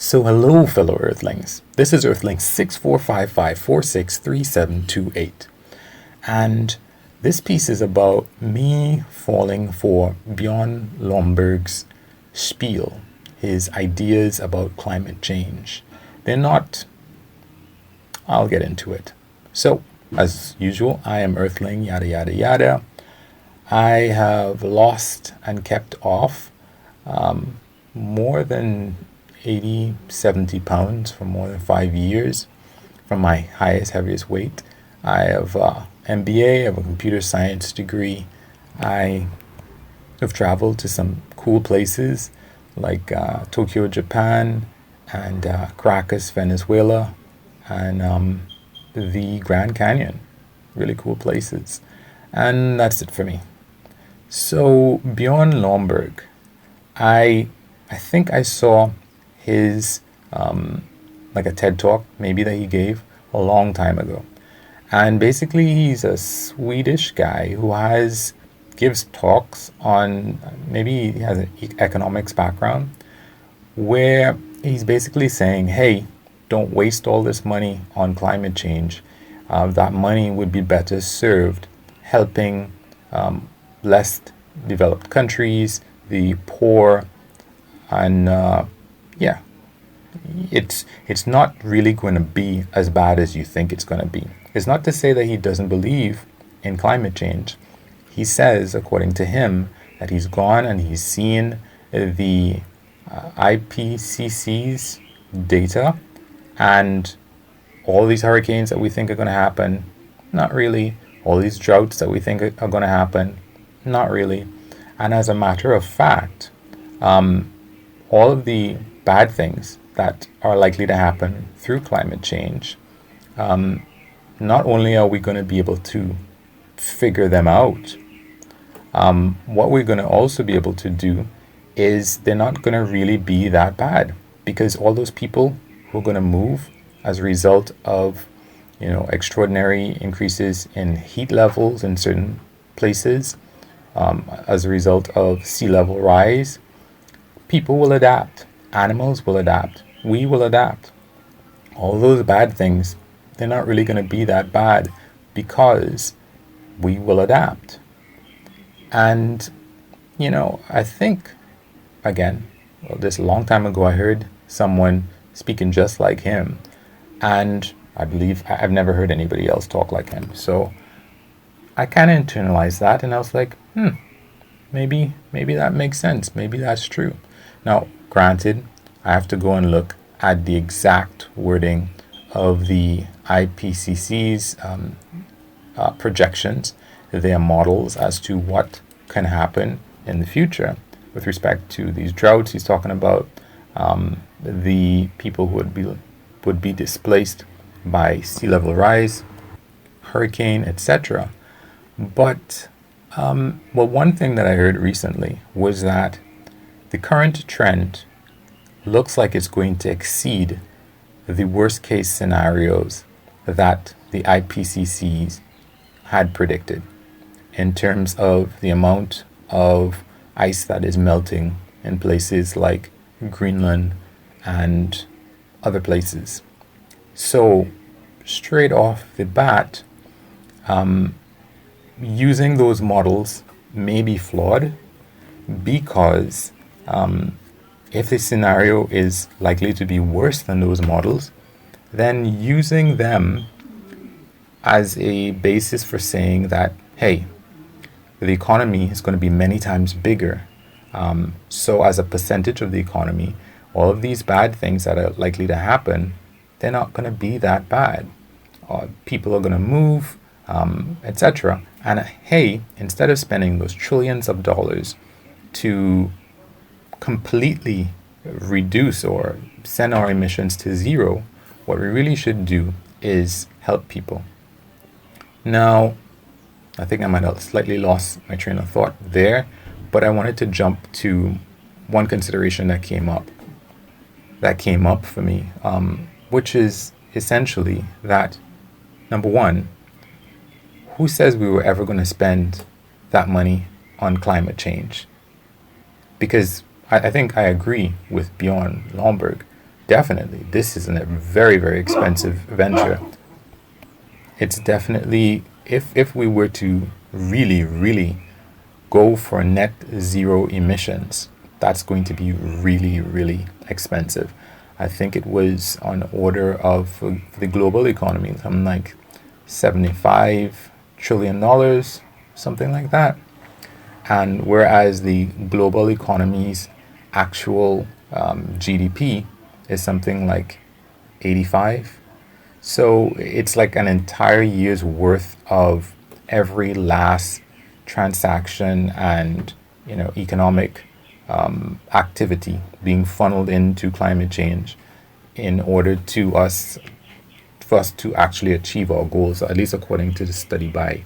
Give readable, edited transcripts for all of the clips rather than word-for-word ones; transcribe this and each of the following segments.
So, hello, fellow Earthlings. This is Earthling 6455463728. And this piece is about me falling for Bjorn Lomborg's spiel, his ideas about climate change. They're not, I'll get into it. So, as usual, I am Earthling, yada yada yada. I have lost and kept off more than 80, 70 pounds for more than 5 years from my highest, heaviest weight. I have MBA, I have a computer science degree. I have traveled to some cool places like Tokyo, Japan, and Caracas, Venezuela, and the Grand Canyon. Really cool places. And that's it for me. So Bjorn Lomborg, I think I saw his like a TED talk maybe that he gave a long time ago. And basically he's a Swedish guy who gives talks on, maybe he has an economics background, where he's basically saying, hey, don't waste all this money on climate change. That money would be better served helping less developed countries, the poor, and yeah, it's not really going to be as bad as you think it's going to be. It's not to say that he doesn't believe in climate change. He says, according to him, that he's gone and he's seen the IPCC's data, and all these hurricanes that we think are going to happen, not really. All these droughts that we think are going to happen, not really. And as a matter of fact, all of the bad things that are likely to happen through climate change, not only are we going to be able to figure them out, what we're going to also be able to do is they're not going to really be that bad, because all those people who are going to move as a result of extraordinary increases in heat levels in certain places, as a result of sea level rise, people will adapt, animals will adapt, we will adapt. All those bad things, they're not really going to be that bad because we will adapt. And, I think, again, this a long time ago, I heard someone speaking just like him. And I believe I've never heard anybody else talk like him. So I kind of internalized that, and I was like, maybe that makes sense. Maybe that's true. Now, granted, I have to go and look at the exact wording of the IPCC's projections, their models as to what can happen in the future with respect to these droughts. He's talking about the people who would be displaced by sea level rise, hurricane, etc. But one thing that I heard recently was that the current trend looks like it's going to exceed the worst case scenarios that the IPCCs had predicted in terms of the amount of ice that is melting in places like Greenland and other places. So straight off the bat, using those models may be flawed, because if the scenario is likely to be worse than those models, then using them as a basis for saying that, hey, the economy is going to be many times bigger. So as a percentage of the economy, all of these bad things that are likely to happen, they're not going to be that bad. People are going to move, etc. And hey, instead of spending those trillions of dollars to completely reduce or send our emissions to zero, what we really should do is help people. Now, I think I might have slightly lost my train of thought there, but I wanted to jump to one consideration that came up for me, which is essentially that, number one, who says we were ever going to spend that money on climate change? Because I think I agree with Bjorn Lomborg definitely, this is a very, very expensive venture. It's definitely, if we were to really, really go for net zero emissions, that's going to be really, really expensive. I think it was on order of, for the global economy, something like $75 trillion, something like that. And whereas the global economy's actual GDP is something like 85. So it's like an entire year's worth of every last transaction and economic activity being funneled into climate change in order to us for us to actually achieve our goals, at least according to the study by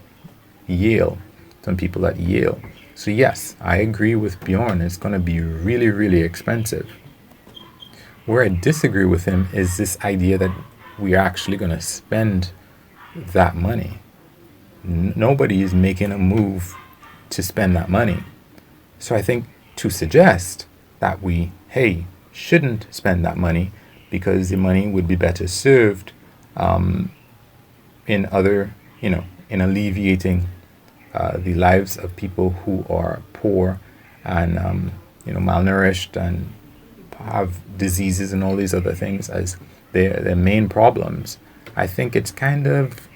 Yale, some people at Yale. So yes, I agree with Bjorn. It's going to be really, really expensive. Where I disagree with him is this idea that we are actually going to spend that money. Nobody is making a move to spend that money. So I think to suggest that we, hey, shouldn't spend that money because the money would be better served in other, in alleviating the lives of people who are poor and, malnourished and have diseases and all these other things as their main problems. I think it's kind of,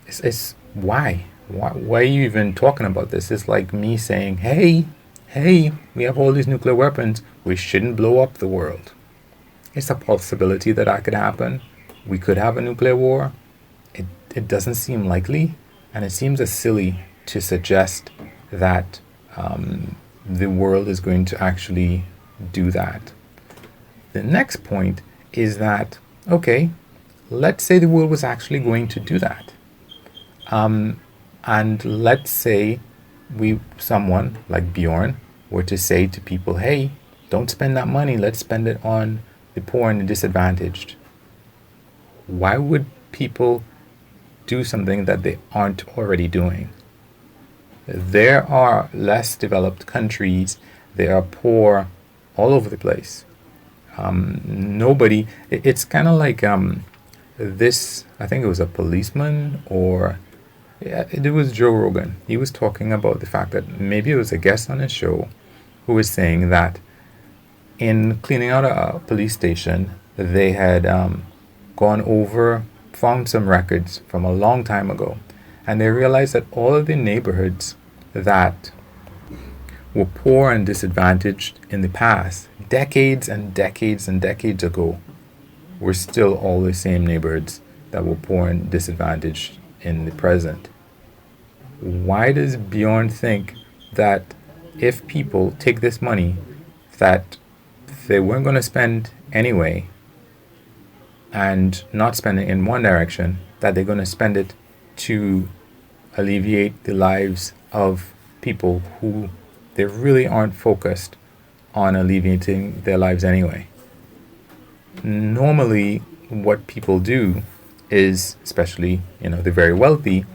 it's why are you even talking about this? It's like me saying, hey, we have all these nuclear weapons, we shouldn't blow up the world. It's a possibility that could happen. We could have a nuclear war. It doesn't seem likely, and it seems as silly to suggest that the world is going to actually do that. The next point is that, okay, let's say the world was actually going to do that. And let's say someone like Bjorn were to say to people, hey, don't spend that money, let's spend it on the poor and the disadvantaged. Why would people do something that they aren't already doing? There are less developed countries, there are poor all over the place. It's kind of like this, I think it was a policeman or it was Joe Rogan. He was talking about the fact that maybe it was a guest on his show who was saying that in cleaning out a police station, they had found some records from a long time ago, and they realized that all of the neighborhoods that were poor and disadvantaged in the past, decades and decades and decades ago, were still all the same neighborhoods that were poor and disadvantaged in the present. Why does Bjorn think that if people take this money that they weren't going to spend anyway and not spend it in one direction, that they're going to spend it to alleviate the lives of people who they really aren't focused on alleviating their lives anyway? Normally, what people do is, especially, the very wealthy,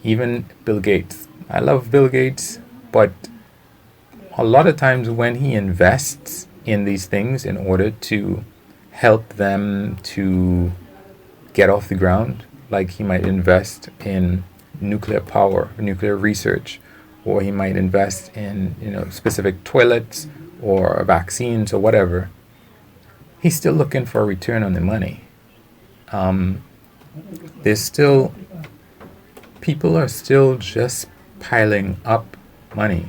even Bill Gates. I love Bill Gates, but a lot of times when he invests in these things in order to help them to get off the ground, like he might invest in nuclear power, nuclear research, or he might invest in, specific toilets or vaccines or whatever, he's still looking for a return on the money. People are still just piling up money.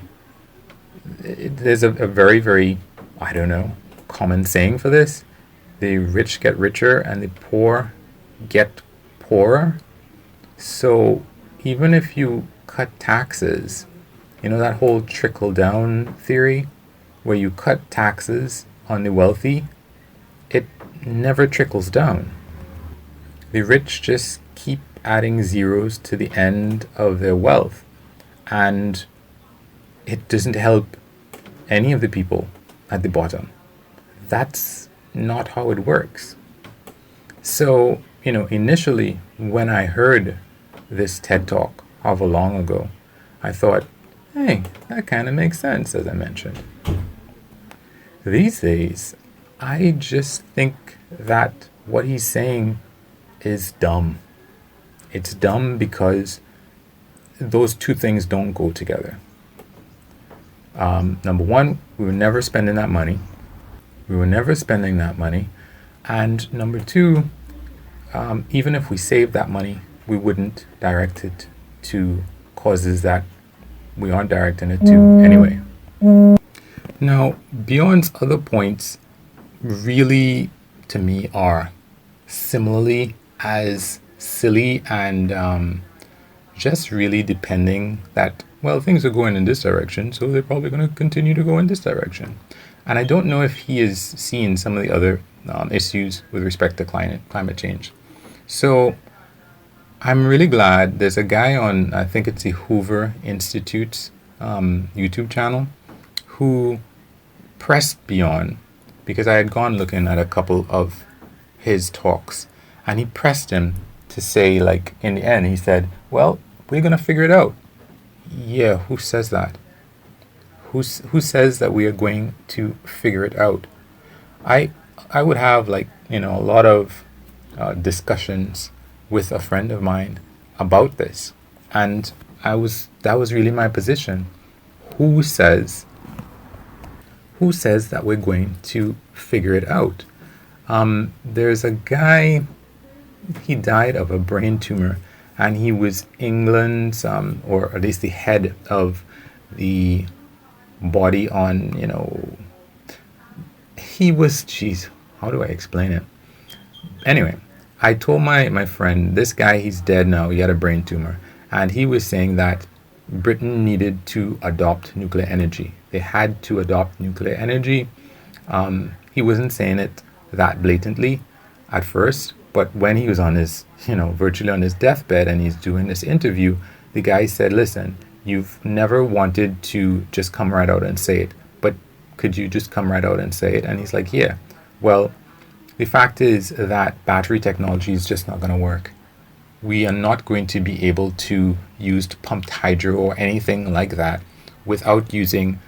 There's a very, very, I don't know, common saying for this. The rich get richer and the poor get poorer. So even if you cut taxes, that whole trickle down theory where you cut taxes on the wealthy, it never trickles down. The rich just keep adding zeros to the end of their wealth, and it doesn't help any of the people at the bottom. That's not how it works. So, initially when I heard this TED Talk however long ago, I thought, hey, that kind of makes sense, as I mentioned. These days, I just think that what he's saying is dumb. It's dumb because those two things don't go together. Number one, we were never spending that money. We were never spending that money. And number two, even if we saved that money, we wouldn't direct it to causes that we aren't directing it to anyway. Now, Bjorn's other points really, to me, are similarly as silly and just really depending that, well, things are going in this direction, so they're probably going to continue to go in this direction. And I don't know if he has seen some of the other issues with respect to climate change. So I'm really glad there's a guy on, I think it's the Hoover Institute's YouTube channel, who pressed Bjorn because I had gone looking at a couple of his talks, and he pressed him to say, like, in the end, he said, well, we're going to figure it out. Yeah, who says that? Who says that we are going to figure it out? I would have, like, a lot of discussions with a friend of mine about this, and that was really my position. Who says that we're going to figure it out? There's a guy, he died of a brain tumor, and he was England's, or at least the head of the body on, he was, geez, how do I explain it? Anyway, I told my friend, this guy, he's dead now, he had a brain tumor, and he was saying that Britain needed to adopt nuclear energy. They had to adopt nuclear energy. He wasn't saying it that blatantly at first, but when he was on his, virtually on his deathbed and he's doing this interview, the guy said, listen, you've never wanted to just come right out and say it, but could you just come right out and say it? And he's like, yeah. Well, the fact is that battery technology is just not going to work. We are not going to be able to use pumped hydro or anything like that without using,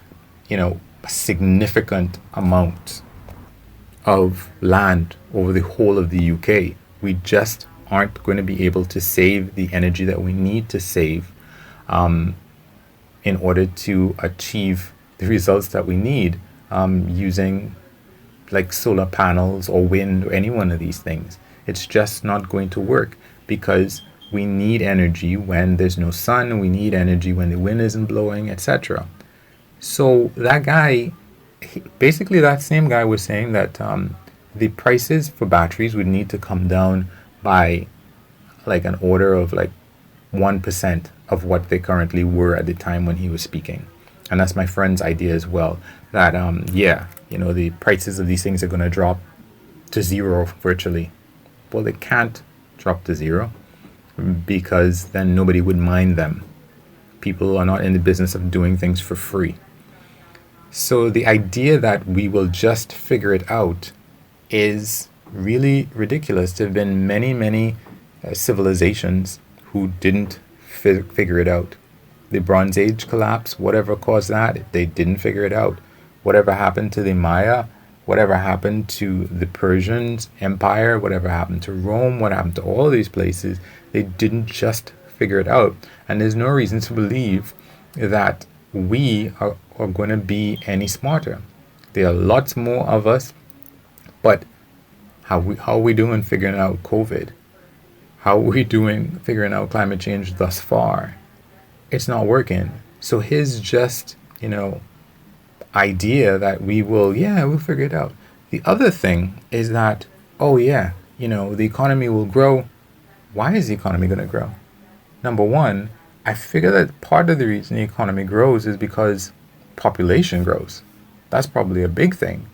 a significant amount of land over the whole of the UK. We just aren't going to be able to save the energy that we need to save in order to achieve the results that we need using like solar panels or wind or any one of these things. It's just not going to work because we need energy when there's no sun, we need energy when the wind isn't blowing, etc. So that guy, basically that same guy was saying that the prices for batteries would need to come down by like an order of like 1% of what they currently were at the time when he was speaking. And that's my friend's idea as well, that the prices of these things are going to drop to zero virtually. Well, they can't drop to zero because then nobody would mind them. People are not in the business of doing things for free. So the idea that we will just figure it out is really ridiculous. There have been many, many civilizations who didn't figure it out. The Bronze Age collapse, whatever caused that, they didn't figure it out. Whatever happened to the Maya, whatever happened to the Persian Empire, whatever happened to Rome, what happened to all these places, they didn't just figure it out. And there's no reason to believe that we are going to be any smarter. There are lots more of us, but how are we doing figuring out COVID? How are we doing figuring out climate change thus far? It's not working. So his just, idea that we'll figure it out. The other thing is that, the economy will grow. Why is the economy going to grow? Number one, I figure that part of the reason the economy grows is because population grows. That's probably a big thing.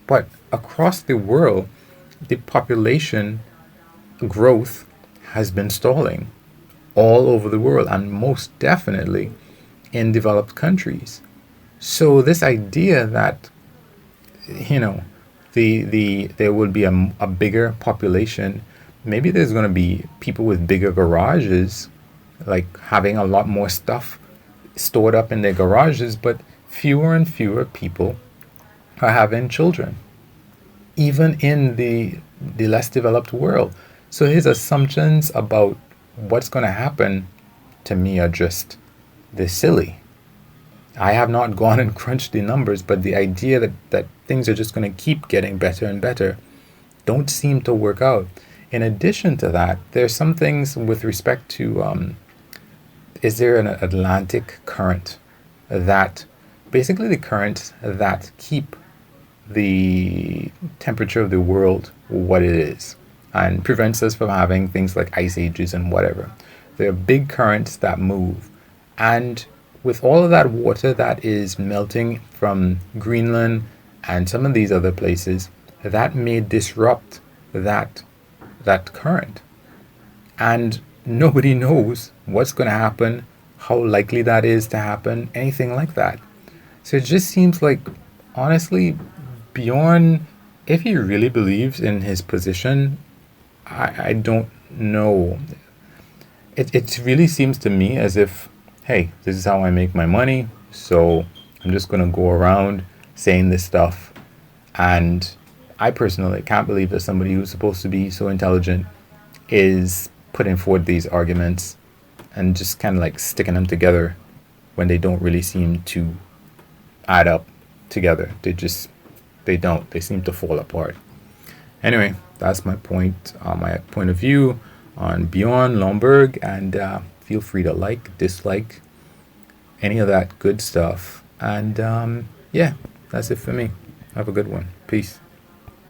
But across the world, the population growth has been stalling all over the world, and most definitely in developed countries. So this idea that there will be a bigger population, maybe there's going to be people with bigger garages, like having a lot more stuff stored up in their garages, but fewer and fewer people are having children. even in the less developed world. So his assumptions about what's going to happen to me are just they're silly. I have not gone and crunched the numbers, but the idea that things are just going to keep getting better and better don't seem to work out. In addition to that, there's some things with respect to is there an Atlantic current that basically the currents that keep the temperature of the world what it is and prevents us from having things like ice ages and whatever. There are big currents that move. And with all of that water that is melting from Greenland and some of these other places, that may disrupt that current. And nobody knows what's going to happen, how likely that is to happen, anything like that. So it just seems like, honestly, Bjorn, if he really believes in his position, I don't know. It really seems to me as if, hey, this is how I make my money, so I'm just going to go around saying this stuff. And I personally can't believe that somebody who's supposed to be so intelligent is putting forward these arguments and just kind of like sticking them together when they don't really seem to add up together. They don't. They seem to fall apart. Anyway, that's my point of view on Bjorn Lomborg, and feel free to like, dislike, any of that good stuff. And yeah, that's it for me. Have a good one. Peace.